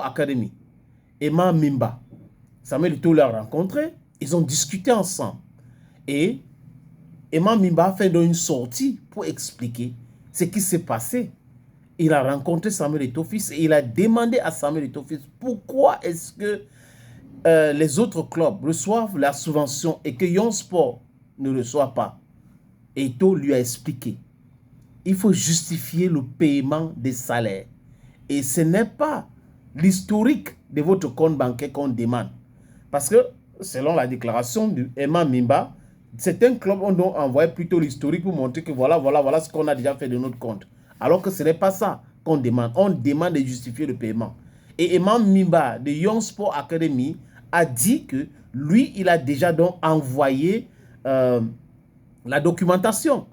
Academy, Emma Mimba, Samuel Eto'o l'a rencontré, ils ont discuté ensemble. Et Emma Mimba a fait une sortie pour expliquer ce qui s'est passé. Il a rencontré Samuel Eto'o fils et il a demandé à Samuel Eto'o fils pourquoi est-ce que les autres clubs reçoivent la subvention et que Young Sport ne reçoit pas. Eto'o lui a expliqué. Il faut justifier le paiement des salaires. Et ce n'est pas l'historique de votre compte bancaire qu'on demande. Parce que, selon la déclaration de Emma Mimba, certains clubs ont donc envoyé plutôt l'historique pour montrer que voilà ce qu'on a déjà fait de notre compte. Alors que ce n'est pas ça qu'on demande. On demande de justifier le paiement. Et Emma Mimba de Young Sport Academy a dit que lui, il a déjà donc envoyé la documentation.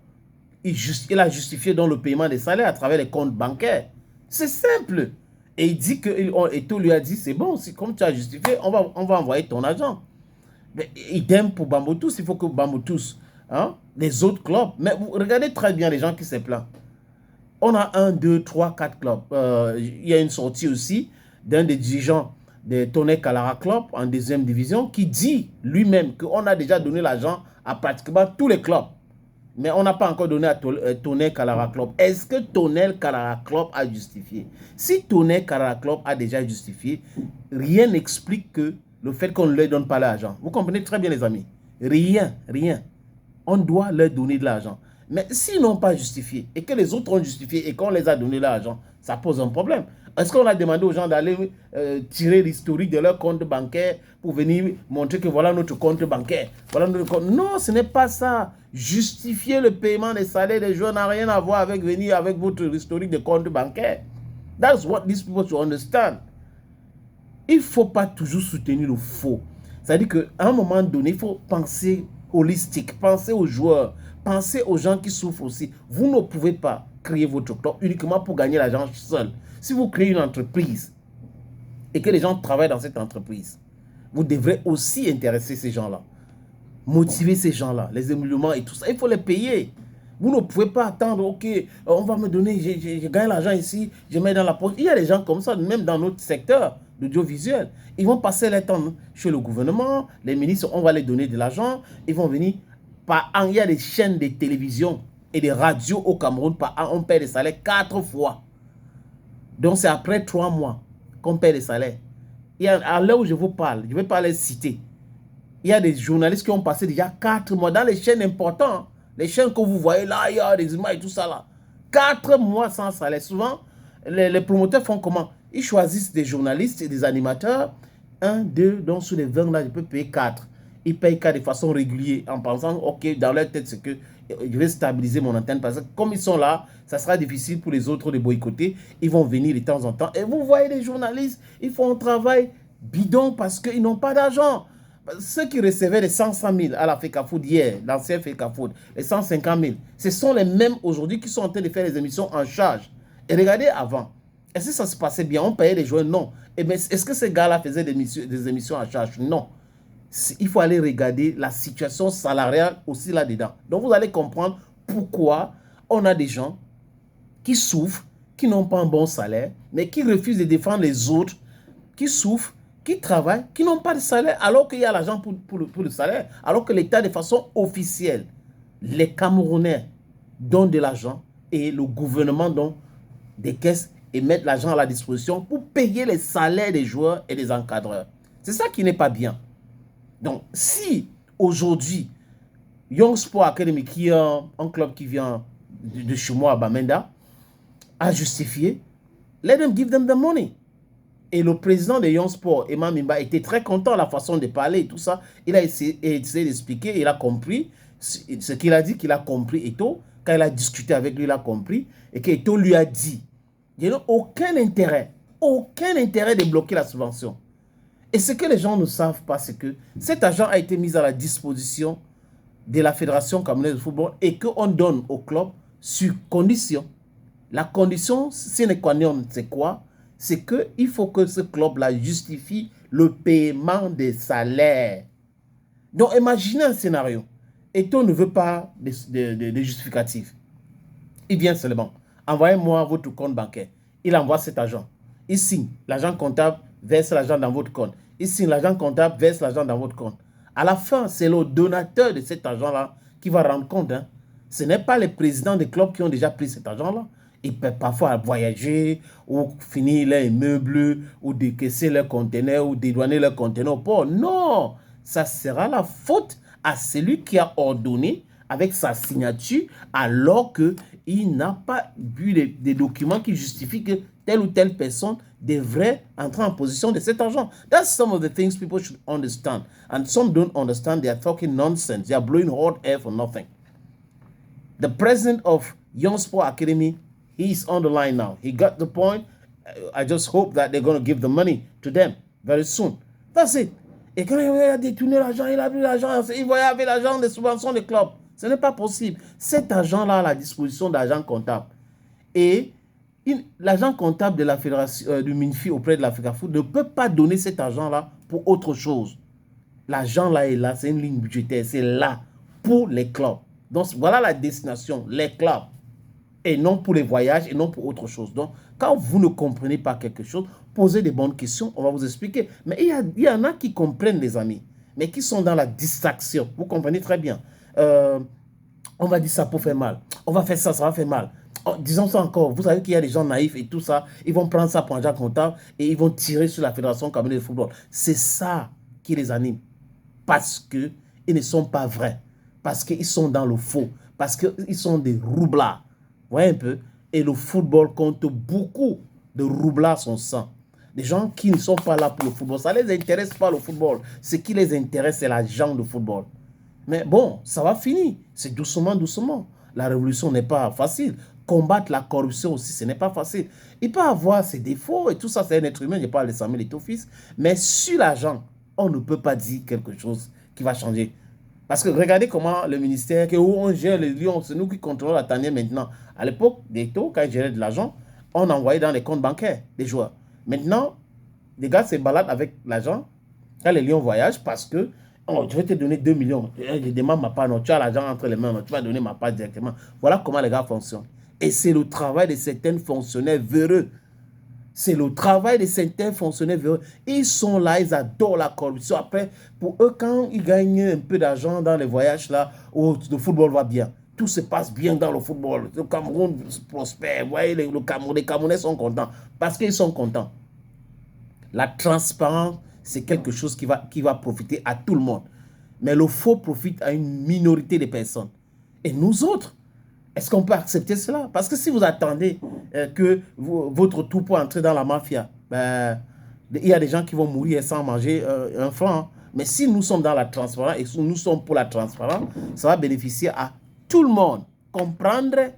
Il a justifié donc le paiement des salaires à travers les comptes bancaires. C'est simple. Et il dit que Eto'o lui a dit, c'est bon, comme tu as justifié, on va envoyer ton argent. Mais idem pour Bambou-Tous, il faut que Bambou-Tous, hein, les autres clubs, mais vous regardez très bien les gens qui se plaignent. On a 1, 2, 3, 4 clubs. Il y a une sortie aussi d'un des dirigeants de Tonnerre Kalara Club en deuxième division qui dit lui-même qu'on a déjà donné l'argent à pratiquement tous les clubs. Mais on n'a pas encore donné à Tonnerre Kalara Club. Est-ce que Tonnerre Kalara Club a justifié? Si Tonnerre Kalara Club a déjà justifié, rien n'explique que le fait qu'on ne leur donne pas l'argent. Vous comprenez très bien les amis. Rien. On doit leur donner de l'argent. Mais s'ils n'ont pas justifié et que les autres ont justifié et qu'on les a donné l'argent, ça pose un problème. Est-ce qu'on a demandé aux gens d'aller tirer l'historique de leur compte bancaire pour venir montrer que voilà notre compte bancaire, voilà notre compte? Non, ce n'est pas ça. Justifier le paiement des salaires des joueurs n'a rien à voir avec venir avec votre historique de compte bancaire. That's what these people should understand. Il ne faut pas toujours soutenir le faux. C'est-à-dire qu'à un moment donné, il faut penser holistique, penser aux joueurs, penser aux gens qui souffrent aussi. Vous ne pouvez pas créer votre club uniquement pour gagner l'argent seul. Si vous créez une entreprise et que les gens travaillent dans cette entreprise, vous devrez aussi intéresser ces gens-là, motiver ces gens-là, les émoluments et tout ça. Il faut les payer. Vous ne pouvez pas attendre, ok, on va me donner, je gagne l'argent ici, je mets dans la poche. Il y a des gens comme ça, même dans notre secteur d'audiovisuel. Ils vont passer leur temps chez le gouvernement, les ministres, on va les donner de l'argent, ils vont venir. Par an, il y a des chaînes de télévision et des radios au Cameroun, par an, on paie les salaires 4 fois. Donc c'est après 3 mois qu'on paie les salaires. Et à l'heure où je vous parle, je ne vais pas les citer. Il y a des journalistes qui ont passé déjà 4 mois dans les chaînes importantes. Les chaînes que vous voyez là, il y a des images et tout ça là. 4 mois sans salaire. Souvent, les promoteurs font comment? Ils choisissent des journalistes et des animateurs. 1, 2, donc sur les 20 là, je peux payer 4. Ils payent 4 de façon régulière en pensant, ok, dans leur tête, c'est que je vais stabiliser mon antenne parce que comme ils sont là, ça sera difficile pour les autres de boycotter. Ils vont venir de temps en temps. Et vous voyez les journalistes, ils font un travail bidon parce qu'ils n'ont pas d'argent. Ceux qui recevaient les 100 000 à la FECAFOOT hier, l'ancien FECAFOOT, les 150 000, ce sont les mêmes aujourd'hui qui sont en train de faire les émissions en charge. Et regardez avant, est-ce que ça se passait bien? On payait les joueurs? Non. Et bien, est-ce que ces gars-là faisaient des émissions en charge? Non. Il faut aller regarder la situation salariale aussi là-dedans. Donc, vous allez comprendre pourquoi on a des gens qui souffrent, qui n'ont pas un bon salaire, mais qui refusent de défendre les autres, qui souffrent, qui travaillent, qui n'ont pas de salaire, alors qu'il y a l'argent pour le salaire, alors que l'État, de façon officielle, les Camerounais donnent de l'argent et le gouvernement donne des caisses et met l'argent à la disposition pour payer les salaires des joueurs et des encadreurs. C'est ça qui n'est pas bien. Donc, si aujourd'hui, Young Sport Academy, qui est un club qui vient de chez moi à Bamenda, a justifié, let them give them the money. Et le président de Young Sport, Emma Mimba, était très content de la façon de parler et tout ça. Il a essayé d'expliquer, il a compris ce qu'il a dit, qu'il a compris Eto'o. Quand il a discuté avec lui, il a compris. Et qu'Eto'o lui a dit, il n'y a aucun intérêt de bloquer la subvention. Et ce que les gens ne savent pas, c'est que cet argent a été mis à la disposition de la Fédération camerounaise de football et qu'on donne au club sur condition. La condition sine qua non, c'est quoi? C'est qu'il faut que ce club-là justifie le paiement des salaires. Donc, imaginez un scénario. Eto'o ne veut pas de justificatif. Il vient seulement. Envoyez-moi votre compte bancaire. Il envoie cet argent. Il signe, l'agent comptable verse l'argent dans votre compte. Il signe, l'agent comptable verse l'argent dans votre compte. À la fin, c'est le donateur de cet argent-là qui va rendre compte. Hein. Ce n'est pas les présidents des clubs qui ont déjà pris cet argent-là. Ils peuvent parfois voyager ou finir leurs immeubles ou décaisser leurs conteneurs ou dédouaner leurs conteneurs au port. Non, ça sera la faute à celui qui a ordonné avec sa signature alors qu'il n'a pas vu des documents qui justifient que telle ou telle personne devrait entrer en position de cet argent. That's some of the things people should understand. And some don't understand. They are talking nonsense. They are blowing hot air for nothing. The president of Young Sport Academy, he's on the line now. He got the point. I just hope that they're going to give the money to them very soon. That's it. Et quand il a détourné l'argent, il a pris l'argent, il voyait avec l'argent des subventions des clubs. Ce n'est pas possible. Cet argent-là à la disposition d'agents comptables. Et l'agent comptable de la fédération du MINFI auprès de l'Africa Foot ne peut pas donner cet argent-là pour autre chose. L'argent là est là, c'est une ligne budgétaire, c'est là pour les clubs. Donc voilà la destination, les clubs. Et non pour les voyages et non pour autre chose. Donc quand vous ne comprenez pas quelque chose, posez des bonnes questions, on va vous expliquer. Mais il y en a qui comprennent, les amis, mais qui sont dans la distraction. Vous comprenez très bien. On va dire ça pour faire mal. On va faire ça, ça va faire mal. Disons ça encore, vous savez qu'il y a des gens naïfs et tout ça, ils vont prendre ça pour un agent comptable et ils vont tirer sur la Fédération camerounaise de football. C'est ça qui les anime. Parce qu'ils ne sont pas vrais. Parce qu'ils sont dans le faux. Parce qu'ils sont des roublards. Vous voyez un peu? Et le football compte beaucoup de roublards son sang. Des gens qui ne sont pas là pour le football. Ça ne les intéresse pas le football. Ce qui les intéresse, c'est l'argent de football. Mais bon, ça va finir. C'est doucement, doucement. La révolution n'est pas facile. Combattre la corruption aussi, ce n'est pas facile. Il peut avoir ses défauts et tout ça, c'est un être humain. Je parle de Samuel Eto'o-Fils. Mais sur l'argent, on ne peut pas dire quelque chose qui va changer. Parce que regardez comment le ministère, où on gère les lions, c'est nous qui contrôlons la tanière maintenant. À l'époque d'Eto'o, quand il gérait de l'argent, on envoyait dans les comptes bancaires des joueurs. Maintenant, les gars se baladent avec l'argent quand les lions voyagent parce que oh, je vais te donner 2 millions. Je demande ma part. Non, tu as l'argent entre les mains. Non, tu vas donner ma part directement. Voilà comment les gars fonctionnent. Et c'est le travail de certains fonctionnaires véreux. C'est le travail de certains fonctionnaires véreux. Ils sont là, ils adorent la corruption. Après, pour eux, quand ils gagnent un peu d'argent dans les voyages là, où le football va bien, tout se passe bien dans le football. Le Cameroun prospère. Vous voyez, les Camerounais sont contents. Parce qu'ils sont contents. La transparence, c'est quelque chose qui va profiter à tout le monde. Mais le faux profite à une minorité de personnes. Et nous autres, est-ce qu'on peut accepter cela? Parce que si vous attendez que votre tout pour entrer dans la mafia, ben, il y a des gens qui vont mourir sans manger un franc. Mais si nous sommes dans la transparence et si nous sommes pour la transparence, ça va bénéficier à tout le monde. Comprendre